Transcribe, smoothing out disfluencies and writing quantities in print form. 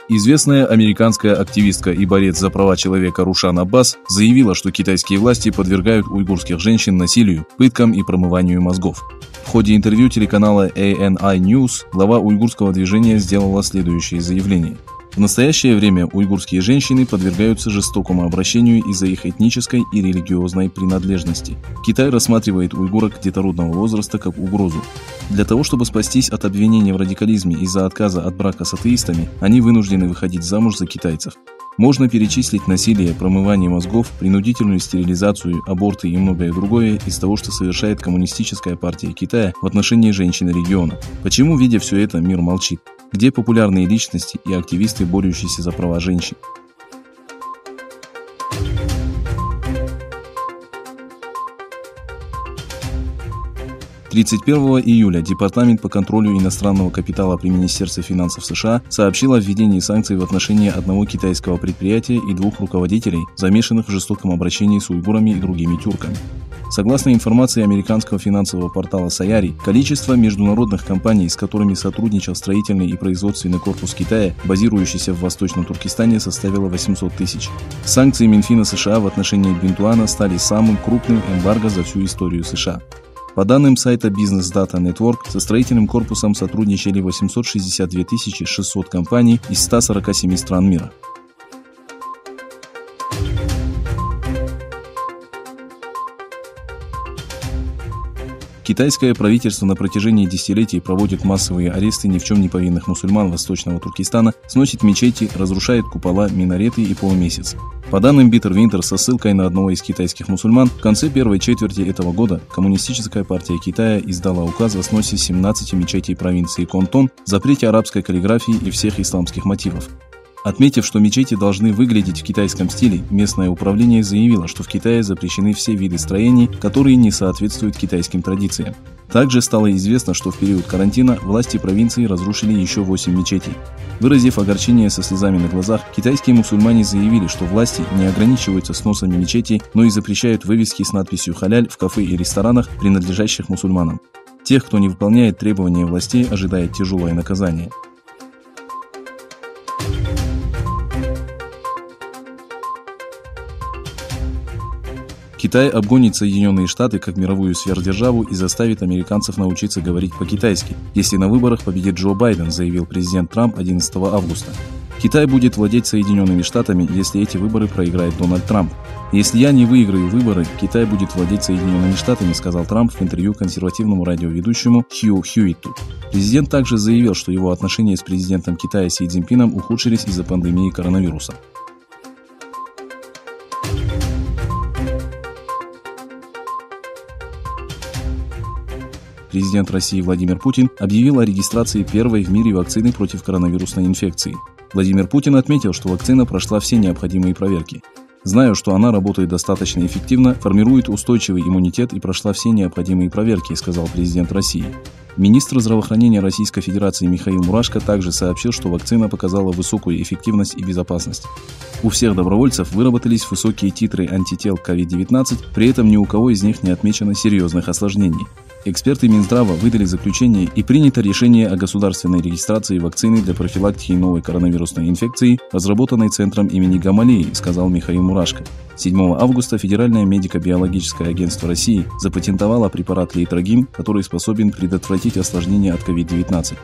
Известная американская активистка и борец за права человека Рушан Аббас заявила, что китайские власти подвергают уйгурских женщин насилию, пыткам и промыванию мозгов. В ходе интервью телеканала ANI News глава уйгурского движения сделала следующее заявление. В настоящее время уйгурские женщины подвергаются жестокому обращению из-за их этнической и религиозной принадлежности. Китай рассматривает уйгурок детородного возраста как угрозу. Для того, чтобы спастись от обвинения в радикализме из-за отказа от брака с атеистами, они вынуждены выходить замуж за китайцев. Можно перечислить насилие, промывание мозгов, принудительную стерилизацию, аборты и многое другое из того, что совершает коммунистическая партия Китая в отношении женщин региона. Почему, видя все это, мир молчит? Где популярные личности и активисты, борющиеся за права женщин? «31 июля Департамент по контролю иностранного капитала при Министерстве финансов США сообщил о введении санкций в отношении одного китайского предприятия и двух руководителей, замешанных в жестоком обращении с уйгурами и другими тюрками. Согласно информации американского финансового портала Sayari, количество международных компаний, с которыми сотрудничал строительный и производственный корпус Китая, базирующийся в Восточном Туркестане, составило 800 тысяч. Санкции Минфина США в отношении Бинтуана стали самым крупным эмбарго за всю историю США. По данным сайта Business Data Network, со строительным корпусом сотрудничали 862 600 компаний из 147 стран мира. Китайское правительство на протяжении десятилетий проводит массовые аресты ни в чем не повинных мусульман Восточного Туркестана, сносит мечети, разрушает купола, минареты и полумесяц. По данным Bitter Winter со ссылкой на одного из китайских мусульман, в конце первой четверти этого года Коммунистическая партия Китая издала указ о сносе 17 мечетей провинции Контон, запрете арабской каллиграфии и всех исламских мотивов. Отметив, что мечети должны выглядеть в китайском стиле, местное управление заявило, что в Китае запрещены все виды строений, которые не соответствуют китайским традициям. Также стало известно, что в период карантина власти провинции разрушили еще 8 мечетей. Выразив огорчение со слезами на глазах, китайские мусульмане заявили, что власти не ограничиваются сносами мечетей, но и запрещают вывески с надписью «Халяль» в кафе и ресторанах, принадлежащих мусульманам. Тех, кто не выполняет требования властей, ожидает тяжелое наказание. Китай обгонит Соединенные Штаты как мировую сверхдержаву и заставит американцев научиться говорить по-китайски, если на выборах победит Джо Байден, заявил президент Трамп 11 августа. Китай будет владеть Соединенными Штатами, если эти выборы проиграет Дональд Трамп. Если я не выиграю выборы, Китай будет владеть Соединенными Штатами, сказал Трамп в интервью консервативному радиоведущему Хью Хьюитту. Президент также заявил, что его отношения с президентом Китая Си Цзиньпином ухудшились из-за пандемии коронавируса. Президент России Владимир Путин объявил о регистрации первой в мире вакцины против коронавирусной инфекции. Владимир Путин отметил, что вакцина прошла все необходимые проверки. «Знаю, что она работает достаточно эффективно, формирует устойчивый иммунитет и прошла все необходимые проверки», сказал президент России. Министр здравоохранения Российской Федерации Михаил Мурашко также сообщил, что вакцина показала высокую эффективность и безопасность. У всех добровольцев выработались высокие титры антител к COVID-19, при этом ни у кого из них не отмечено серьезных осложнений. Эксперты Минздрава выдали заключение и принято решение о государственной регистрации вакцины для профилактики новой коронавирусной инфекции, разработанной Центром имени Гамалеи, сказал Михаил Мурашко. 7 августа Федеральное медико-биологическое агентство России запатентовало препарат Лейтрогин, который способен предотвратить осложнения от COVID-19.